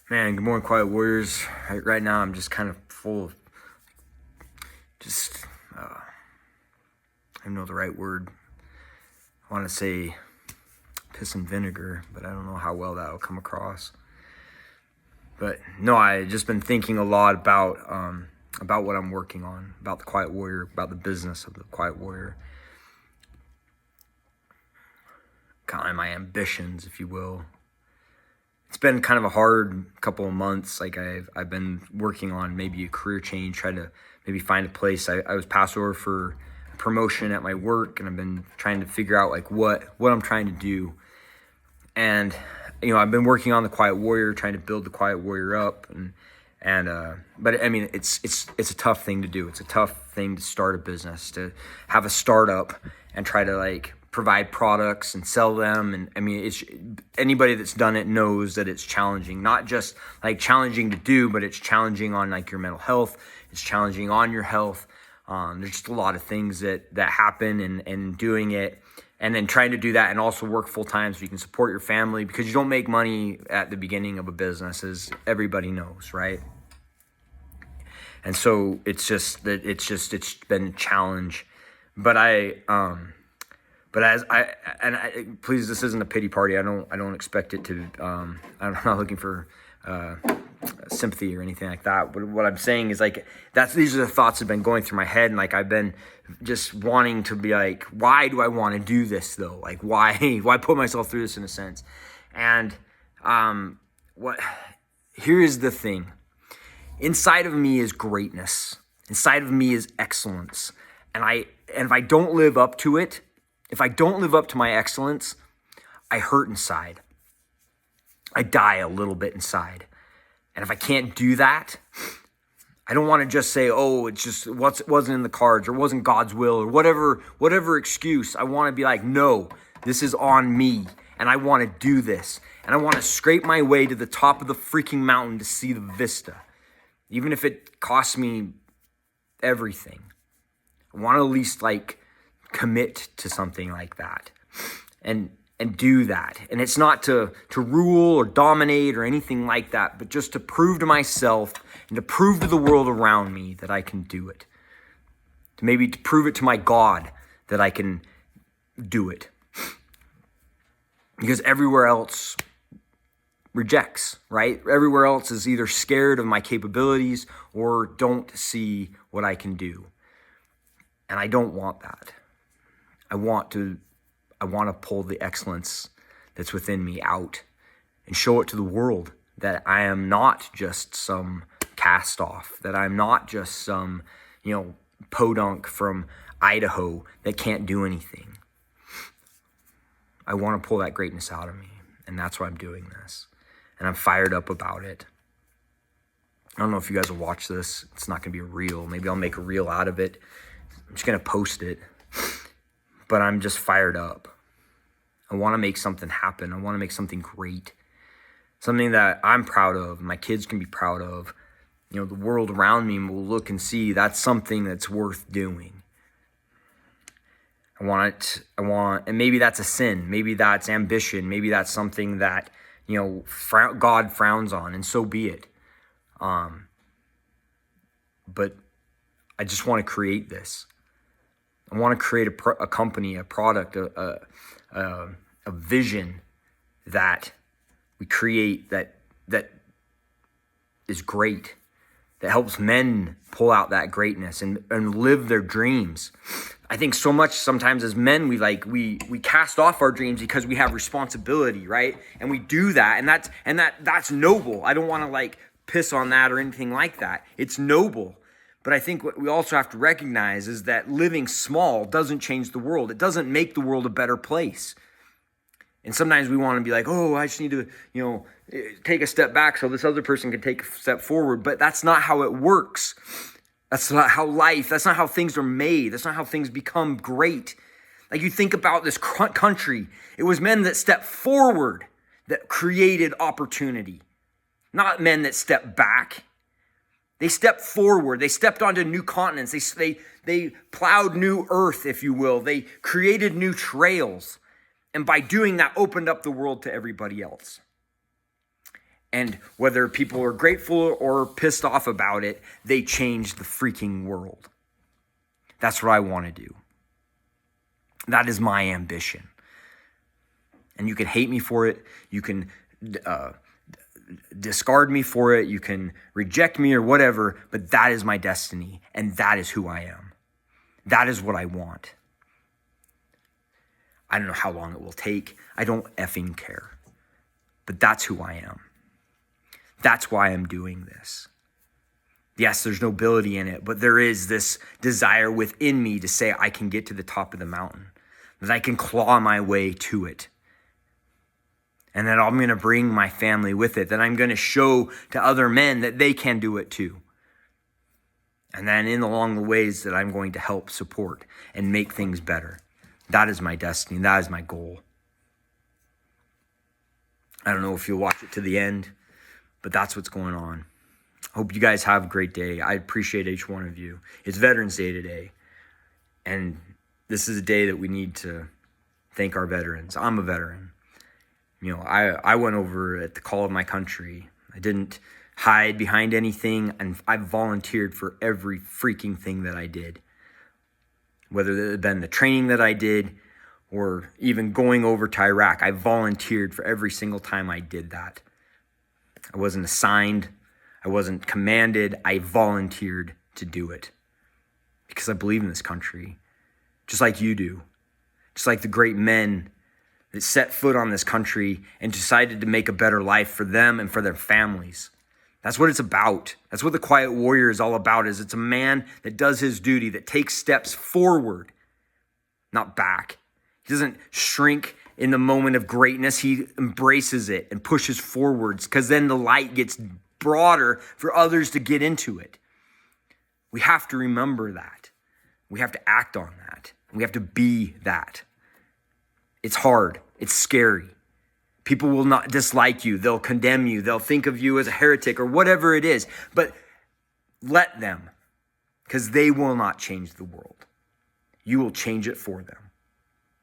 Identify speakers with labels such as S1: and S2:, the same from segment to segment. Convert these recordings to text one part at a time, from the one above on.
S1: Man, good morning, Quiet Warriors. Right now, I'm just kind of full of just, I don't know the right word. I want to say piss and vinegar, but I don't know how well that will come across. But no, I just been thinking a lot about what I'm working on, about the Quiet Warrior, about the business of the Quiet Warrior, kind of my ambitions, if you will. It's been kind of a hard couple of months. Like I've been working on maybe a career change, trying to maybe find a place. I was passed over for a promotion at my work, and I've been trying to figure out like what I'm trying to do. And I've been working on the Quiet Warrior, trying to build the Quiet Warrior up, but I mean it's a tough thing to do. It's a tough thing to start a business, to have a startup and try to like provide products and sell them. And I mean, it's anybody that's done it knows that it's challenging, not just like challenging to do, but it's challenging on like your mental health. It's challenging on your health. There's just a lot of things that happen and doing it, and then trying to do that and also work full time so you can support your family, because you don't make money at the beginning of a business, as everybody knows, right? And so it's been a challenge, but please, this isn't a pity party. I don't expect it to. I'm not looking for sympathy or anything like that. But what I'm saying is like these are the thoughts that have been going through my head, and like I've been just wanting to be like, why do I want to do this though? Like why put myself through this in a sense? And here is the thing. Inside of me is greatness. Inside of me is excellence. And if I don't live up to it, if I don't live up to my excellence, I hurt inside. I die a little bit inside. And if I can't do that, I don't want to just say, oh, it's just wasn't in the cards, or wasn't God's will, or whatever excuse. I want to be like, no, this is on me, and I want to do this. And I want to scrape my way to the top of the freaking mountain to see the vista, even if it costs me everything. I want to at least like commit to something like that and do that. And it's not to rule or dominate or anything like that, but just to prove to myself and to prove to the world around me that I can do it. To prove it to my God that I can do it. Because everywhere else rejects, right? Everywhere else is either scared of my capabilities or don't see what I can do. And I don't want that. I want to pull the excellence that's within me out and show it to the world that I am not just some cast off, that I'm not just some, podunk from Idaho that can't do anything. I want to pull that greatness out of me, and that's why I'm doing this. And I'm fired up about it. I don't know if you guys will watch this. It's not going to be a reel. Maybe I'll make a reel out of it. I'm just going to post it. But I'm just fired up. I want to make something happen. I want to make something great. Something that I'm proud of, my kids can be proud of. The world around me will look and see that's something that's worth doing. And maybe that's a sin. Maybe that's ambition. Maybe that's something that, God frowns on, and so be it. But I just want to create this. I want to create a company, a product, a vision that we create that is great, that helps men pull out that greatness and live their dreams. I think so much sometimes as men, we cast off our dreams because we have responsibility, right? And we do that, and that's noble. I don't want to like piss on that or anything like that. It's noble. But I think what we also have to recognize is that living small doesn't change the world. It doesn't make the world a better place. And sometimes we want to be like, oh, I just need to, take a step back so this other person can take a step forward. But that's not how it works. That's not how things are made. That's not how things become great. Like you think about this country, it was men that stepped forward that created opportunity, not men that stepped back. They stepped forward. They stepped onto new continents. They plowed new earth, if you will. They created new trails. And by doing that, opened up the world to everybody else. And whether people are grateful or pissed off about it, they change the freaking world. That's what I want to do. That is my ambition. And you can hate me for it. You can discard me for it. You can reject me or whatever, but that is my destiny. And that is who I am. That is what I want. I don't know how long it will take. I don't effing care. But that's who I am. That's why I'm doing this. Yes, there's nobility in it, but there is this desire within me to say I can get to the top of the mountain, that I can claw my way to it, and that I'm going to bring my family with it, that I'm going to show to other men that they can do it too. And then along the ways that I'm going to help support and make things better. That is my destiny. That is my goal. I don't know if you'll watch it to the end, but that's what's going on. Hope you guys have a great day. I appreciate each one of you. It's Veterans Day today. And this is a day that we need to thank our veterans. I'm a veteran. You know, I went over at the call of my country. I didn't hide behind anything, and I volunteered for every freaking thing that I did. Whether it had been the training that I did or even going over to Iraq, I volunteered for every single time I did that. I wasn't assigned. I wasn't commanded. I volunteered to do it because I believe in this country, just like you do, just like the great men that set foot on this country and decided to make a better life for them and for their families. That's what it's about. That's what the Quiet Warrior is all about. Is it's a man that does his duty, that takes steps forward, not back. He doesn't shrink in the moment of greatness. He embraces it and pushes forwards, because then the light gets broader for others to get into it. We have to remember that. We have to act on that. We have to be that. It's hard. It's scary. People will not dislike you. They'll condemn you. They'll think of you as a heretic or whatever it is. But let them, because they will not change the world. You will change it for them.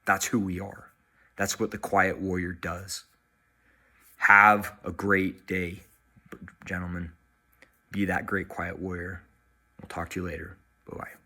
S1: That's who we are. That's what the Quiet Warrior does. Have a great day, gentlemen. Be that great Quiet Warrior. We'll talk to you later. Bye-bye.